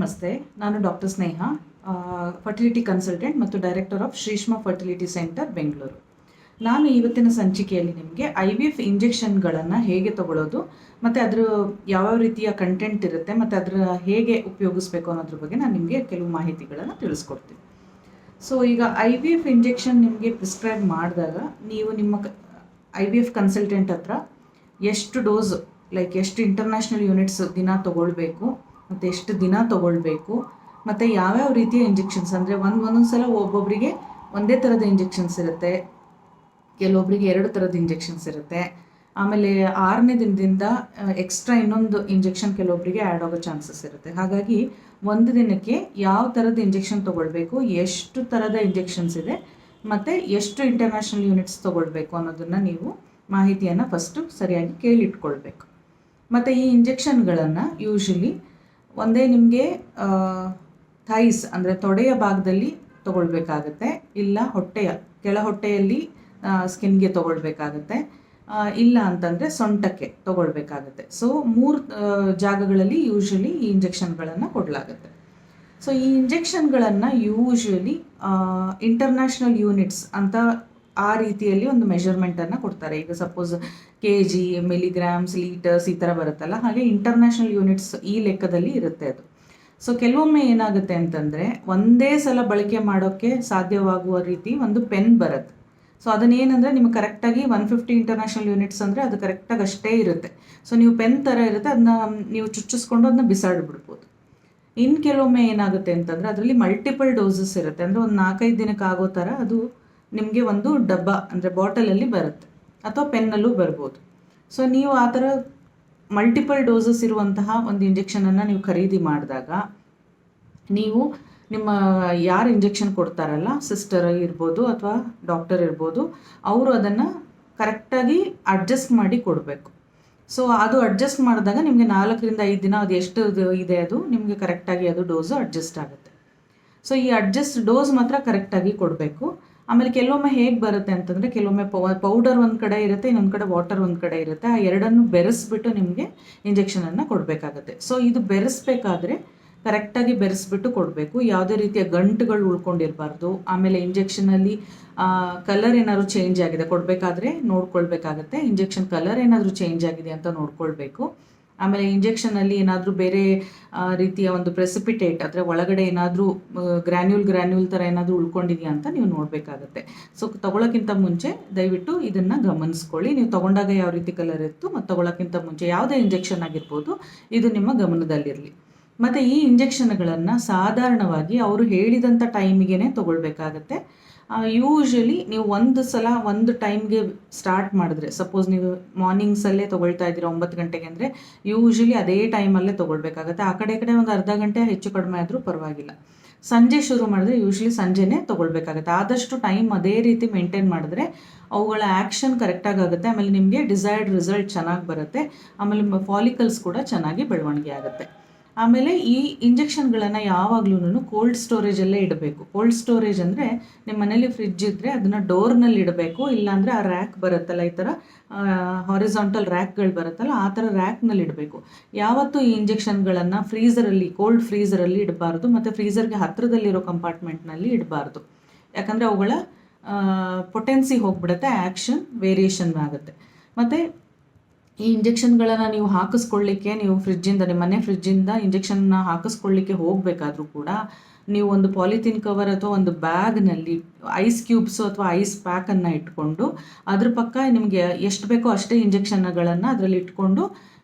ನಮಸ್ತೆ. ನಾನು ಡಾಕ್ಟರ್ ಸ್ನೇಹ, fertility consultant ಮತ್ತು director of Shrishma fertility centre, Bengaluru. ನಾನು ಇವತ್ತಿನ ಸಂಚಿಕೆಯಲ್ಲಿ ನಿಮಗೆ IVF ಇಂಜೆಕ್ಷನ್ಗಳನ್ನು ಹೇಗೆ ತಗೊಳ್ಳೋದು ಮತ್ತು ಅದರ ಯಾವ್ಯಾವ ರೀತಿಯ ಕಂಟೆಂಟ್ ಇರುತ್ತೆ ಮತ್ತು ಅದರ ಹೇಗೆ ಉಪಯೋಗಿಸ್ಬೇಕು ಅನ್ನೋದ್ರ ಬಗ್ಗೆ ನಾನು ನಿಮಗೆ ಕೆಲವು ಮಾಹಿತಿಗಳನ್ನು ತಿಳಿಸ್ಕೊಡ್ತೀನಿ. ಸೊ ಈಗ IVF ಇಂಜೆಕ್ಷನ್ ನಿಮಗೆ ಪ್ರಿಸ್ಕ್ರೈಬ್ ಮಾಡಿದಾಗ ನೀವು ನಿಮ್ಮ IVF ಕನ್ಸಲ್ಟೆಂಟ್ ಹತ್ರ ಎಷ್ಟು ಡೋಸ್, ಲೈಕ್ ಎಷ್ಟು ಇಂಟರ್ನ್ಯಾಷನಲ್ ಯೂನಿಟ್ಸ್ ದಿನ ತೊಗೊಳ್ಬೇಕು ಮತ್ತು ಎಷ್ಟು ದಿನ ತೊಗೊಳ್ಬೇಕು ಮತ್ತು ಯಾವ್ಯಾವ ರೀತಿಯ ಇಂಜೆಕ್ಷನ್ಸ್, ಅಂದರೆ ಒಂದೊಂದು ಸಲ ಒಬ್ಬೊಬ್ಬರಿಗೆ ಒಂದೇ ಥರದ ಇಂಜೆಕ್ಷನ್ಸ್ ಇರುತ್ತೆ, ಕೆಲವೊಬ್ಬರಿಗೆ 2 ಥರದ ಇಂಜೆಕ್ಷನ್ಸ್ ಇರುತ್ತೆ. ಆಮೇಲೆ 6ನೇ ದಿನದಿಂದ ಎಕ್ಸ್ಟ್ರಾ ಇನ್ನೊಂದು ಇಂಜೆಕ್ಷನ್ ಕೆಲವೊಬ್ಬರಿಗೆ ಆ್ಯಡ್ ಆಗೋ ಚಾನ್ಸಸ್ ಇರುತ್ತೆ. ಹಾಗಾಗಿ ಒಂದು ದಿನಕ್ಕೆ ಯಾವ ಥರದ ಇಂಜೆಕ್ಷನ್ ತೊಗೊಳ್ಬೇಕು, ಎಷ್ಟು ಥರದ ಇಂಜೆಕ್ಷನ್ಸ್ ಇದೆ ಮತ್ತು ಎಷ್ಟು ಇಂಟರ್ನ್ಯಾಷನಲ್ ಯೂನಿಟ್ಸ್ ತೊಗೊಳ್ಬೇಕು ಅನ್ನೋದನ್ನು ನೀವು ಮಾಹಿತಿಯನ್ನು ಫಸ್ಟು ಸರಿಯಾಗಿ ಕೇಳಿಟ್ಕೊಳ್ಬೇಕು. ಮತ್ತು ಈ ಇಂಜೆಕ್ಷನ್ಗಳನ್ನು ಯೂಶಲಿ ಒಂದೇ ನಿಮಗೆ ಥೈಸ್ ಅಂದರೆ ತೊಡೆಯ ಭಾಗದಲ್ಲಿ ತೊಗೊಳ್ಬೇಕಾಗತ್ತೆ, ಇಲ್ಲ ಕೆಳ ಹೊಟ್ಟೆಯಲ್ಲಿ ಸ್ಕಿನ್ಗೆ ತೊಗೊಳ್ಬೇಕಾಗತ್ತೆ, ಇಲ್ಲ ಅಂತಂದರೆ ಸೊಂಟಕ್ಕೆ ತೊಗೊಳ್ಬೇಕಾಗತ್ತೆ. ಸೊ 3 ಜಾಗಗಳಲ್ಲಿ ಯೂಶಲಿ ಈ ಇಂಜೆಕ್ಷನ್ಗಳನ್ನು ಕೊಡಲಾಗುತ್ತೆ. ಸೊ ಈ ಇಂಜೆಕ್ಷನ್ಗಳನ್ನು ಯೂಶಲಿ ಇಂಟರ್ನ್ಯಾಷನಲ್ ಯೂನಿಟ್ಸ್ ಅಂತ ಆ ರೀತಿಯಲ್ಲಿ ಒಂದು ಮೆಷರ್ಮೆಂಟನ್ನು ಕೊಡ್ತಾರೆ. ಈಗ ಸಪೋಸ್ kg, ಮಿಲಿಗ್ರಾಮ್ಸ್, ಲೀಟರ್ಸ್ ಈ ಥರ ಬರುತ್ತಲ್ಲ, ಹಾಗೆ ಇಂಟರ್ನ್ಯಾಷನಲ್ ಯೂನಿಟ್ಸ್ ಈ ಲೆಕ್ಕದಲ್ಲಿ ಇರುತ್ತೆ ಅದು. ಸೊ ಕೆಲವೊಮ್ಮೆ ಏನಾಗುತ್ತೆ ಅಂತಂದರೆ ಒಂದೇ ಸಲ ಬಳಕೆ ಮಾಡೋಕ್ಕೆ ಸಾಧ್ಯವಾಗುವ ರೀತಿ ಒಂದು ಪೆನ್ ಬರುತ್ತೆ. ಸೊ ಅದನ್ನೇನೆಂದರೆ ನಿಮಗೆ ಕರೆಕ್ಟಾಗಿ 150 ಇಂಟರ್ನ್ಯಾಷನಲ್ ಯೂನಿಟ್ಸ್ ಅಂದರೆ ಅದು ಕರೆಕ್ಟಾಗಿ ಅಷ್ಟೇ ಇರುತ್ತೆ. ಸೊ ನೀವು ಪೆನ್ ಥರ ಇರುತ್ತೆ, ಅದನ್ನ ನೀವು ಚುಚ್ಚಿಸ್ಕೊಂಡು ಅದನ್ನ ಬಿಸಾಡಿಬಿಡ್ಬೋದು. ಇನ್ನು ಕೆಲವೊಮ್ಮೆ ಏನಾಗುತ್ತೆ ಅಂತಂದರೆ ಅದರಲ್ಲಿ ಮಲ್ಟಿಪಲ್ ಡೋಸಸ್ ಇರುತ್ತೆ, ಅಂದರೆ ಒಂದು 4-5 ದಿನಕ್ಕೆ ಆಗೋ ಥರ ಅದು ನಿಮಗೆ ಒಂದು ಡಬ್ಬ ಅಂದರೆ ಬಾಟಲಲ್ಲಿ ಬರುತ್ತೆ, ಅಥವಾ ಪೆನ್ನಲ್ಲೂ ಬರ್ಬೋದು. ಸೊ ನೀವು ಆ ಥರ ಮಲ್ಟಿಪಲ್ ಡೋಸಸ್ ಇರುವಂತಹ ಒಂದು ಇಂಜೆಕ್ಷನನ್ನು ನೀವು ಖರೀದಿ ಮಾಡಿದಾಗ ನೀವು ನಿಮ್ಮ ಯಾರು ಇಂಜೆಕ್ಷನ್ ಕೊಡ್ತಾರಲ್ಲ, ಸಿಸ್ಟರ್ ಇರ್ಬೋದು ಅಥವಾ ಡಾಕ್ಟರ್ ಇರ್ಬೋದು, ಅವರು ಅದನ್ನು ಕರೆಕ್ಟಾಗಿ ಅಡ್ಜಸ್ಟ್ ಮಾಡಿ ಕೊಡಬೇಕು. ಸೊ ಅದು ಅಡ್ಜಸ್ಟ್ ಮಾಡಿದಾಗ ನಿಮಗೆ 4ರಿಂದ 5 ದಿನ ಅದು ಎಷ್ಟು ಇದೆ ಅದು ನಿಮಗೆ ಕರೆಕ್ಟಾಗಿ ಅದು ಡೋಸು ಅಡ್ಜಸ್ಟ್ ಆಗುತ್ತೆ. ಸೊ ಈ ಅಡ್ಜಸ್ಟ್ ಡೋಸ್ ಮಾತ್ರ ಕರೆಕ್ಟಾಗಿ ಕೊಡಬೇಕು. ಆಮೇಲೆ ಕೆಲವೊಮ್ಮೆ ಹೇಗೆ ಬರುತ್ತೆ ಅಂತಂದರೆ ಕೆಲವೊಮ್ಮೆ ಪೌಡರ್ ಒಂದು ಕಡೆ ಇರುತ್ತೆ, ಇನ್ನೊಂದು ಕಡೆ ವಾಟರ್ ಒಂದು ಕಡೆ ಇರುತ್ತೆ. ಆ ಎರಡನ್ನು ಬೆರೆಸ್ಬಿಟ್ಟು ನಿಮಗೆ ಇಂಜೆಕ್ಷನನ್ನು ಕೊಡಬೇಕಾಗತ್ತೆ. ಸೊ ಇದು ಬೆರೆಸ್ಬೇಕಾದ್ರೆ ಕರೆಕ್ಟಾಗಿ ಬೆರೆಸ್ಬಿಟ್ಟು ಕೊಡಬೇಕು, ಯಾವುದೇ ರೀತಿಯ ಗಂಟುಗಳು ಉಳ್ಕೊಂಡಿರಬಾರ್ದು. ಆಮೇಲೆ ಇಂಜೆಕ್ಷನಲ್ಲಿ ಕಲರ್ ಏನಾದರೂ ಚೇಂಜ್ ಆಗಿದೆ ಕೊಡಬೇಕಾದ್ರೆ ನೋಡ್ಕೊಳ್ಬೇಕಾಗತ್ತೆ. ಇಂಜೆಕ್ಷನ್ ಕಲರ್ ಏನಾದರೂ ಚೇಂಜ್ ಆಗಿದೆ ಅಂತ ನೋಡ್ಕೊಳ್ಬೇಕು. ಆಮೇಲೆ ಇಂಜೆಕ್ಷನಲ್ಲಿ ಏನಾದರೂ ಬೇರೆ ರೀತಿಯ ಒಂದು ಪ್ರೆಸಿಪಿಟೇಟ್ ಅಂದರೆ ಒಳಗಡೆ ಏನಾದರೂ ಗ್ರ್ಯಾನ್ಯೂಲ್ ಥರ ಏನಾದರೂ ಉಳ್ಕೊಂಡಿದೆಯಾ ಅಂತ ನೀವು ನೋಡಬೇಕಾಗತ್ತೆ. ಸೊ ತೊಗೊಳಕ್ಕಿಂತ ಮುಂಚೆ ದಯವಿಟ್ಟು ಇದನ್ನು ಗಮನಿಸ್ಕೊಳ್ಳಿ. ನೀವು ತೊಗೊಂಡಾಗ ಯಾವ ರೀತಿ ಕಲರ್ ಇತ್ತು ಮತ್ತು ತೊಗೊಳಕ್ಕಿಂತ ಮುಂಚೆ ಯಾವುದೇ ಇಂಜೆಕ್ಷನ್ ಆಗಿರ್ಬೋದು, ಇದು ನಿಮ್ಮ ಗಮನದಲ್ಲಿರಲಿ. ಮತ್ತು ಈ ಇಂಜೆಕ್ಷನ್ಗಳನ್ನು ಸಾಧಾರಣವಾಗಿ ಅವರು ಹೇಳಿದಂಥ ಟೈಮಿಗೆ ತೊಗೊಳ್ಬೇಕಾಗತ್ತೆ. ಯೂಶಲಿ ನೀವು ಒಂದು ಟೈಮ್ಗೆ ಸ್ಟಾರ್ಟ್ ಮಾಡಿದ್ರೆ, ಸಪೋಸ್ ನೀವು ಮಾರ್ನಿಂಗ್ಸಲ್ಲೇ ತೊಗೊಳ್ತಾ ಇದ್ದೀರಾ 9 ಗಂಟೆಗೆ ಅಂದರೆ ಯೂಶಲಿ ಅದೇ ಟೈಮಲ್ಲೇ ತೊಗೊಳ್ಬೇಕಾಗತ್ತೆ. ಆ ಕಡೆ ಒಂದು ಅರ್ಧ ಗಂಟೆ ಹೆಚ್ಚು ಕಡಿಮೆ ಆದರೂ ಪರವಾಗಿಲ್ಲ. ಸಂಜೆ ಶುರು ಮಾಡಿದ್ರೆ ಯೂಶಲಿ ಸಂಜೆನೇ ತೊಗೊಳ್ಬೇಕಾಗತ್ತೆ. ಆದಷ್ಟು ಟೈಮ್ ಅದೇ ರೀತಿ ಮೇಂಟೈನ್ ಮಾಡಿದ್ರೆ ಅವುಗಳ ಆ್ಯಕ್ಷನ್ ಕರೆಕ್ಟಾಗಿ ಆಗುತ್ತೆ. ಆಮೇಲೆ ನಿಮಗೆ ಡಿಸೈರ್ಡ್ ರಿಸಲ್ಟ್ ಚೆನ್ನಾಗಿ ಬರುತ್ತೆ. ಆಮೇಲೆ ಫಾಲಿಕಲ್ಸ್ ಕೂಡ ಚೆನ್ನಾಗಿ ಬೆಳವಣಿಗೆ ಆಗುತ್ತೆ. ಆಮೇಲೆ ಈ ಇಂಜೆಕ್ಷನ್ಗಳನ್ನು ಯಾವಾಗಲೂ ಕೋಲ್ಡ್ ಸ್ಟೋರೇಜಲ್ಲೇ ಇಡಬೇಕು. ಕೋಲ್ಡ್ ಸ್ಟೋರೇಜ್ ಅಂದರೆ ನಿಮ್ಮ ಮನೇಲಿ ಫ್ರಿಡ್ಜ್ ಇದ್ದರೆ ಅದನ್ನು ಡೋರ್ನಲ್ಲಿ ಇಡಬೇಕು, ಇಲ್ಲಾಂದರೆ ಆ ರ್ಯಾಕ್ ಬರುತ್ತಲ್ಲ, ಈ ಥರ ಹಾರಿಸಾಂಟಲ್ ರ್ಯಾಕ್ಗಳು ಬರುತ್ತಲ್ಲ, ಆ ಥರ ರ್ಯಾಕ್ನಲ್ಲಿ ಇಡಬೇಕು. ಯಾವತ್ತೂ ಈ ಇಂಜೆಕ್ಷನ್ಗಳನ್ನು ಕೋಲ್ಡ್ ಫ್ರೀಝರಲ್ಲಿ ಇಡಬಾರ್ದು, ಮತ್ತು ಫ್ರೀಝರ್ಗೆ ಹತ್ತಿರದಲ್ಲಿರೋ ಕಂಪಾರ್ಟ್ಮೆಂಟ್ನಲ್ಲಿ ಇಡಬಾರ್ದು. ಯಾಕಂದರೆ ಅವುಗಳ ಪೊಟೆನ್ಸಿ ಹೋಗ್ಬಿಡುತ್ತೆ, ಆ್ಯಕ್ಷನ್ ವೇರಿಯೇಷನ್ ಆಗುತ್ತೆ. ಮತ್ತು ಈ ಇಂಜೆಕ್ಷನ್ಗಳನ್ನು ನೀವು ಹಾಕಿಸ್ಕೊಳ್ಳಿಕ್ಕೆ ನೀವು ನಿಮ್ಮ ಮನೆ ಫ್ರಿಡ್ಜಿಂದ ಇಂಜೆಕ್ಷನ್ನ ಹಾಕಿಸ್ಕೊಳ್ಳಿಕ್ಕೆ ಹೋಗಬೇಕಾದ್ರೂ ಕೂಡ ನೀವು ಒಂದು ಪಾಲಿಥೀನ್ ಕವರ್ ಅಥವಾ ಒಂದು ಬ್ಯಾಗ್ನಲ್ಲಿ ಐಸ್ ಕ್ಯೂಬ್ಸು ಅಥವಾ ಐಸ್ ಪ್ಯಾಕನ್ನು ಇಟ್ಕೊಂಡು ಅದ್ರ ಪಕ್ಕ ನಿಮಗೆ ಎಷ್ಟು ಬೇಕೋ ಅಷ್ಟೇ ಇಂಜೆಕ್ಷನ್ಗಳನ್ನು ಅದರಲ್ಲಿ ಇಟ್ಕೊಂಡು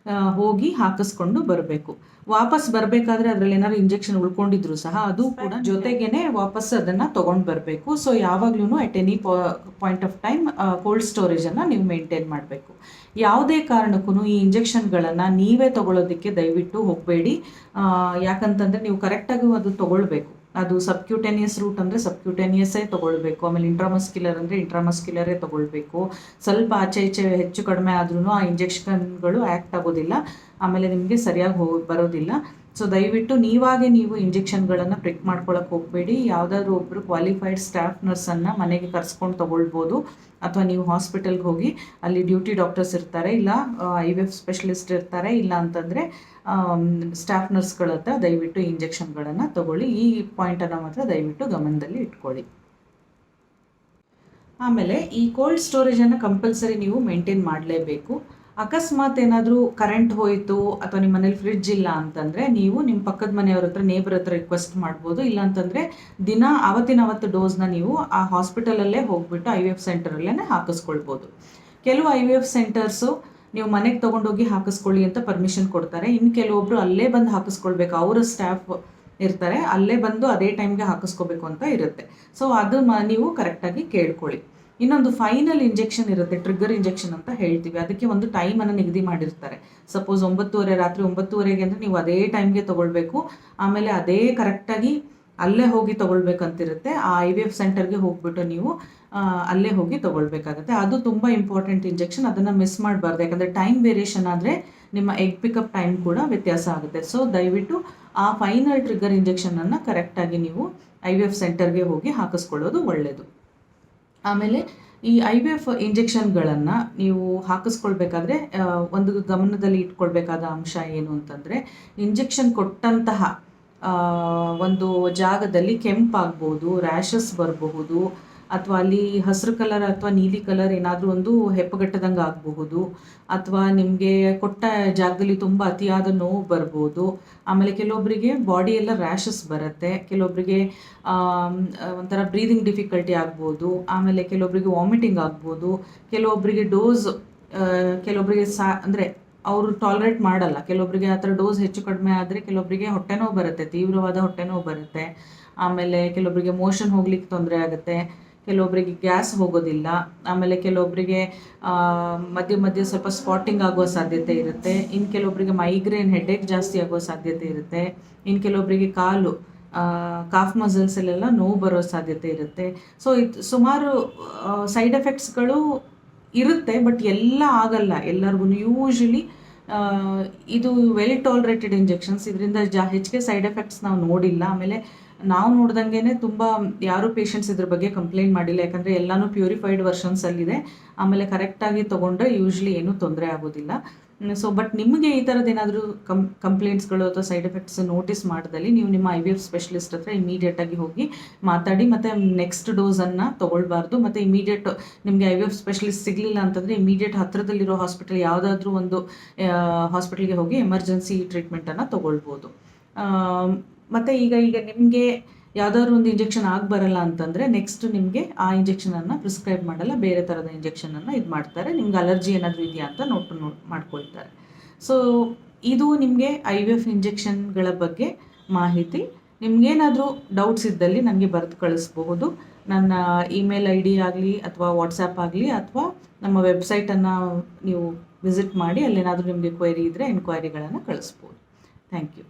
ಹೋಗಿ ಹಾಕಿಸ್ಕೊಂಡು ಬರಬೇಕು. ವಾಪಸ್ ಬರಬೇಕಾದ್ರೆ ಅದರಲ್ಲಿ ಏನಾದ್ರು ಇಂಜೆಕ್ಷನ್ ಉಳ್ಕೊಂಡಿದ್ರು ಸಹ ಅದು ಕೂಡ ಜೊತೆಗೇನೆ ವಾಪಸ್ ಅದನ್ನು ತೊಗೊಂಡು ಬರಬೇಕು. ಸೊ ಯಾವಾಗಲೂ at any point of time cold ಸ್ಟೋರೇಜನ್ನು ನೀವು ಮೇಂಟೈನ್ ಮಾಡಬೇಕು. ಯಾವುದೇ ಕಾರಣಕ್ಕೂ ಈ ಇಂಜೆಕ್ಷನ್ಗಳನ್ನು ನೀವೇ ತೊಗೊಳೋದಕ್ಕೆ ದಯವಿಟ್ಟು ಹೋಗಬೇಡಿ. ಯಾಕಂತಂದರೆ ನೀವು ಕರೆಕ್ಟಾಗಿ ಅದು ತೊಗೊಳ್ಬೇಕು. ಅದು ಸಬ್ಕ್ಯೂಟೇನಿಯಸ್ ರೂಟ್ ಅಂದರೆ ಸಬ್ಕ್ಯೂಟೇನಿಯಸ್ಸೇ ತೊಗೊಳ್ಬೇಕು. ಆಮೇಲೆ ಇಂಟ್ರಾಮಸ್ಕ್ಯುಲರ್ ಅಂದರೆ ಇಂಟ್ರಾಮಸ್ಕ್ಯುಲರೇ ತೊಗೊಳ್ಬೇಕು. ಸ್ವಲ್ಪ ಆಚೆ ಈಚೆ ಹೆಚ್ಚು ಕಡಿಮೆ ಆದ್ರೂ ಆ ಇಂಜೆಕ್ಷನ್ಗಳು ಆ್ಯಕ್ಟ್ ಆಗೋದಿಲ್ಲ, ಆಮೇಲೆ ನಿಮಗೆ ಸರಿಯಾಗಿ ಬರೋದಿಲ್ಲ. ಸೊ ದಯವಿಟ್ಟು ನೀವಾಗೆ ನೀವು ಇಂಜೆಕ್ಷನ್ಗಳನ್ನು ಪ್ರಿಕ್ ಮಾಡ್ಕೊಳಕ್ಕೆ ಹೋಗಬೇಡಿ. ಯಾವುದಾದ್ರೂ ಒಬ್ಬರು ಕ್ವಾಲಿಫೈಡ್ ಸ್ಟಾಫ್ ನರ್ಸನ್ನು ಮನೆಗೆ ಕರ್ಸ್ಕೊಂಡು ತೊಗೊಳ್ಬೋದು, ಅಥವಾ ನೀವು ಹಾಸ್ಪಿಟಲ್ಗೆ ಹೋಗಿ ಅಲ್ಲಿ ಡ್ಯೂಟಿ ಡಾಕ್ಟರ್ಸ್ ಇರ್ತಾರೆ, ಇಲ್ಲ IVF ಸ್ಪೆಷಲಿಸ್ಟ್ ಇರ್ತಾರೆ, ಇಲ್ಲ ಅಂತಂದರೆ ಸ್ಟಾಫ್ ನರ್ಸ್ಗಳ ಹತ್ರ ದಯವಿಟ್ಟು ಇಂಜೆಕ್ಷನ್ಗಳನ್ನು ತಗೊಳ್ಳಿ. ಈ ಪಾಯಿಂಟನ್ನು ಮಾತ್ರ ದಯವಿಟ್ಟು ಗಮನದಲ್ಲಿ ಇಟ್ಕೊಳ್ಳಿ. ಆಮೇಲೆ ಈ ಕೋಲ್ಡ್ ಸ್ಟೋರೇಜನ್ನು ಕಂಪಲ್ಸರಿ ನೀವು ಮೇಂಟೈನ್ ಮಾಡಲೇಬೇಕು. ಅಕಸ್ಮಾತ್ ಏನಾದರೂ ಕರೆಂಟ್ ಹೋಯಿತು ಅಥವಾ ನಿಮ್ಮ ಮನೇಲಿ ಫ್ರಿಡ್ಜ್ ಇಲ್ಲ ಅಂತಂದರೆ ನೀವು ನಿಮ್ಮ ಪಕ್ಕದ ಮನೆಯವ್ರ ಹತ್ರ, ನೇಬರ್ ಹತ್ರ ರಿಕ್ವೆಸ್ಟ್ ಮಾಡ್ಬೋದು. ಇಲ್ಲಾಂತಂದರೆ ದಿನ ಅವತ್ತು ಡೋಸ್ನ ನೀವು ಆ ಹಾಸ್ಪಿಟಲಲ್ಲೇ ಹೋಗ್ಬಿಟ್ಟು IVF ಸೆಂಟರಲ್ಲೇ ಹಾಕಿಸ್ಕೊಳ್ಬೋದು. ಕೆಲವು IVF ಸೆಂಟರ್ಸು ನೀವು ಮನೆಗೆ ತೊಗೊಂಡೋಗಿ ಹಾಕಿಸ್ಕೊಳ್ಳಿ ಅಂತ ಪರ್ಮಿಷನ್ ಕೊಡ್ತಾರೆ. ಇನ್ನು ಕೆಲವೊಬ್ಬರು ಅಲ್ಲೇ ಬಂದು ಹಾಕಿಸ್ಕೊಳ್ಬೇಕು, ಅವರ ಸ್ಟಾಫ್ ಇರ್ತಾರೆ, ಅಲ್ಲೇ ಬಂದು ಅದೇ ಟೈಮ್ಗೆ ಹಾಕಿಸ್ಕೋಬೇಕು ಅಂತ ಇರುತ್ತೆ. ಸೊ ಅದು ನೀವು ಕರೆಕ್ಟಾಗಿ ಕೇಳ್ಕೊಳ್ಳಿ. ಇನ್ನೊಂದು ಫೈನಲ್ ಇಂಜೆಕ್ಷನ್ ಇರುತ್ತೆ, ಟ್ರಿಗರ್ ಇಂಜೆಕ್ಷನ್ ಅಂತ ಹೇಳ್ತೀವಿ. ಅದಕ್ಕೆ ಒಂದು ಟೈಮನ್ನು ನಿಗದಿ ಮಾಡಿರ್ತಾರೆ. ಸಪೋಸ್ 9:30 ರಾತ್ರಿ 9:30ಗೆ ಅಂದರೆ ನೀವು ಅದೇ ಟೈಮ್ಗೆ ತೊಗೊಳ್ಬೇಕು. ಆಮೇಲೆ ಅದೇ ಕರೆಕ್ಟಾಗಿ ಅಲ್ಲೇ ಹೋಗಿ ತೊಗೊಳ್ಬೇಕಂತಿರುತ್ತೆ. ಆ IVF ಸೆಂಟರ್ಗೆ ಹೋಗ್ಬಿಟ್ಟು ನೀವು ಅಲ್ಲೇ ಹೋಗಿ ತೊಗೊಳ್ಬೇಕಾಗುತ್ತೆ. ಅದು ತುಂಬ ಇಂಪಾರ್ಟೆಂಟ್ ಇಂಜೆಕ್ಷನ್, ಅದನ್ನು ಮಿಸ್ ಮಾಡಬಾರ್ದು. ಯಾಕಂದರೆ ಟೈಮ್ ವೇರಿಯೇಷನ್ ಆದರೆ ನಿಮ್ಮ ಎಗ್ ಪಿಕಪ್ ಟೈಮ್ ಕೂಡ ವ್ಯತ್ಯಾಸ ಆಗುತ್ತೆ. ಸೊ ದಯವಿಟ್ಟು ಆ ಫೈನಲ್ ಟ್ರಿಗರ್ ಇಂಜೆಕ್ಷನನ್ನು ಕರೆಕ್ಟಾಗಿ ನೀವು IVF ಸೆಂಟರ್ಗೆ ಹೋಗಿ ಹಾಕಿಸ್ಕೊಳ್ಳೋದು ಒಳ್ಳೆಯದು. ಆಮೇಲೆ ಈ IVF ಇಂಜೆಕ್ಷನ್ಗಳನ್ನು ನೀವು ಹಾಕಿಸ್ಕೊಳ್ಬೇಕಾದ್ರೆ ಒಂದು ಗಮನದಲ್ಲಿ ಇಟ್ಕೊಳ್ಬೇಕಾದ ಅಂಶ ಏನು ಅಂತಂದರೆ, ಇಂಜೆಕ್ಷನ್ ಕೊಟ್ಟಂತಹ ಒಂದು ಜಾಗದಲ್ಲಿ ಕೆಂಪಾಗ್ಬೋದು, ರ್ಯಾಷಸ್ ಬರಬಹುದು, ಅಥವಾ ಅಲ್ಲಿ ಹಸಿರು ಕಲರ್ ಅಥವಾ ನೀಲಿ ಕಲರ್ ಏನಾದರೂ ಒಂದು ಹೆಪ್ಪಗಟ್ಟದಂಗೆ ಆಗಬಹುದು, ಅಥವಾ ನಿಮಗೆ ಕೊಟ್ಟ ಜಾಗದಲ್ಲಿ ತುಂಬ ಅತಿಯಾದ ನೋವು ಬರ್ಬೋದು. ಆಮೇಲೆ ಕೆಲವೊಬ್ಬರಿಗೆ ಬಾಡಿ ಎಲ್ಲ ರ್ಯಾಷಸ್ ಬರುತ್ತೆ, ಕೆಲವೊಬ್ಬರಿಗೆ ಒಂಥರ ಬ್ರೀದಿಂಗ್ ಡಿಫಿಕಲ್ಟಿ ಆಗ್ಬೋದು, ಆಮೇಲೆ ಕೆಲವೊಬ್ಬರಿಗೆ ವಾಮಿಟಿಂಗ್ ಆಗ್ಬೋದು, ಕೆಲವೊಬ್ಬರಿಗೆ ಡೋಸ್ ಕೆಲವೊಬ್ಬರಿಗೆ ಅಂದರೆ ಅವರು ಟಾಲರೇಟ್ ಮಾಡಲ್ಲ. ಕೆಲವೊಬ್ಬರಿಗೆ ಆ ಥರ ಡೋಸ್ ಹೆಚ್ಚು ಕಡಿಮೆ ಆದರೆ ಕೆಲವೊಬ್ಬರಿಗೆ ಹೊಟ್ಟೆ ನೋವು ಬರುತ್ತೆ, ತೀವ್ರವಾದ ಹೊಟ್ಟೆ ನೋವು ಬರುತ್ತೆ. ಆಮೇಲೆ ಕೆಲವೊಬ್ಬರಿಗೆ ಮೋಷನ್ ಹೋಗ್ಲಿಕ್ಕೆ ತೊಂದರೆ ಆಗುತ್ತೆ, ಕೆಲವೊಬ್ಬರಿಗೆ ಗ್ಯಾಸ್ ಹೋಗೋದಿಲ್ಲ. ಆಮೇಲೆ ಕೆಲವೊಬ್ಬರಿಗೆ ಮಧ್ಯೆ ಸ್ವಲ್ಪ ಸ್ಪಾಟಿಂಗ್ ಆಗುವ ಸಾಧ್ಯತೆ ಇರುತ್ತೆ. ಇನ್ನು ಕೆಲವೊಬ್ಬರಿಗೆ ಮೈಗ್ರೇನ್, ಹೆಡ್ಏಕ್ ಜಾಸ್ತಿ ಆಗುವ ಸಾಧ್ಯತೆ ಇರುತ್ತೆ. ಇನ್ನು ಕೆಲವೊಬ್ಬರಿಗೆ ಕಾಫ್ ಮಸಲ್ಸಲ್ಲೆಲ್ಲ ನೋವು ಬರೋ ಸಾಧ್ಯತೆ ಇರುತ್ತೆ. ಸೊ ಇದು ಸುಮಾರು ಸೈಡ್ ಎಫೆಕ್ಟ್ಸ್ಗಳು ಇರುತ್ತೆ, ಬಟ್ ಎಲ್ಲ ಆಗಲ್ಲ ಎಲ್ಲರಿಗೂ. ಯೂಶ್ವಲಿ ಇದು ವೆಲ್ ಟಾಲರೇಟೆಡ್ ಇಂಜೆಕ್ಷನ್ಸ್, ಇದರಿಂದ ಹೆಚ್ಚಿಗೆ ಸೈಡ್ ಎಫೆಕ್ಟ್ಸ್ ನಾವು ನೋಡಿಲ್ಲ. ಆಮೇಲೆ ನಾವು ನೋಡ್ದಂಗೆ ತುಂಬ ಯಾರೂ ಪೇಷಂಟ್ಸ್ ಇದ್ರ ಬಗ್ಗೆ ಕಂಪ್ಲೇಂಟ್ ಮಾಡಿಲ್ಲ, ಯಾಕಂದರೆ ಎಲ್ಲನೂ ಪ್ಯೂರಿಫೈಡ್ ವರ್ಷನ್ಸಲ್ಲಿದೆ. ಆಮೇಲೆ ಕರೆಕ್ಟಾಗಿ ತೊಗೊಂಡ್ರೆ ಯೂಶ್ವಲಿ ಏನೂ ತೊಂದರೆ ಆಗೋದಿಲ್ಲ. ಸೊ ಬಟ್ ನಿಮಗೆ ಈ ಥರದ್ದು ಏನಾದರೂ ಕಂಪ್ಲೇಂಟ್ಸ್ಗಳು ಅಥವಾ ಸೈಡ್ ಎಫೆಕ್ಟ್ಸ್ ನೋಟಿಸ್ ಮಾಡಿದಲ್ಲಿ ನೀವು ನಿಮ್ಮ IVF ಸ್ಪೆಷಲಿಸ್ಟ್ ಹತ್ರ ಇಮಿಡಿಯೇಟಾಗಿ ಹೋಗಿ ಮಾತಾಡಿ, ಮತ್ತು ನೆಕ್ಸ್ಟ್ ಡೋಸನ್ನು ತೊಗೊಳ್ಬಾರ್ದು. ಮತ್ತು ಇಮಿಡಿಯೇಟ್ ನಿಮಗೆ IVF ಸ್ಪೆಷಲಿಸ್ಟ್ ಸಿಗಲಿಲ್ಲ ಅಂತಂದರೆ ಇಮಿಡಿಯೇಟ್ ಹತ್ತಿರದಲ್ಲಿರೋ ಹಾಸ್ಪಿಟಲ್, ಯಾವುದಾದ್ರೂ ಒಂದು ಹಾಸ್ಪಿಟಲ್ಗೆ ಹೋಗಿ ಎಮರ್ಜೆನ್ಸಿ ಟ್ರೀಟ್ಮೆಂಟನ್ನು ತೊಗೊಳ್ಬೋದು. ಮತ್ತು ಈಗ ನಿಮಗೆ ಯಾವುದಾದ್ರು ಒಂದು ಇಂಜೆಕ್ಷನ್ ಬರಲ್ಲ ಅಂತಂದರೆ ನೆಕ್ಸ್ಟ್ ನಿಮಗೆ ಆ ಇಂಜೆಕ್ಷನನ್ನು ಪ್ರಿಸ್ಕ್ರೈಬ್ ಮಾಡಲ್ಲ, ಬೇರೆ ಥರದ ಇಂಜೆಕ್ಷನನ್ನು ಇದು ಮಾಡ್ತಾರೆ. ನಿಮ್ಗೆ ಅಲರ್ಜಿ ಏನಾದರೂ ಇದೆಯಾ ಅಂತ ನೋಟ್ ಮಾಡ್ಕೊಳ್ತಾರೆ. ಸೊ ಇದು ನಿಮಗೆ IVF ಇಂಜೆಕ್ಷನ್ಗಳ ಬಗ್ಗೆ ಮಾಹಿತಿ. ನಿಮಗೇನಾದರೂ ಡೌಟ್ಸ್ ಇದ್ದಲ್ಲಿ ನನಗೆ ಬರೆದು ಕಳಿಸ್ಬಹುದು. ನನ್ನ ಇಮೇಲ್ ID ಆಗಲಿ ಅಥವಾ ವಾಟ್ಸಾಪ್ ಆಗಲಿ ಅಥವಾ ನಮ್ಮ ವೆಬ್ಸೈಟನ್ನು ನೀವು ವಿಸಿಟ್ ಮಾಡಿ, ಅಲ್ಲೇನಾದರೂ ನಿಮಗೆ ಕ್ವೈರಿ ಇದ್ದರೆ ಎನ್ಕ್ವೈರಿಗಳನ್ನು ಕಳಿಸ್ಬೋದು. Thank you.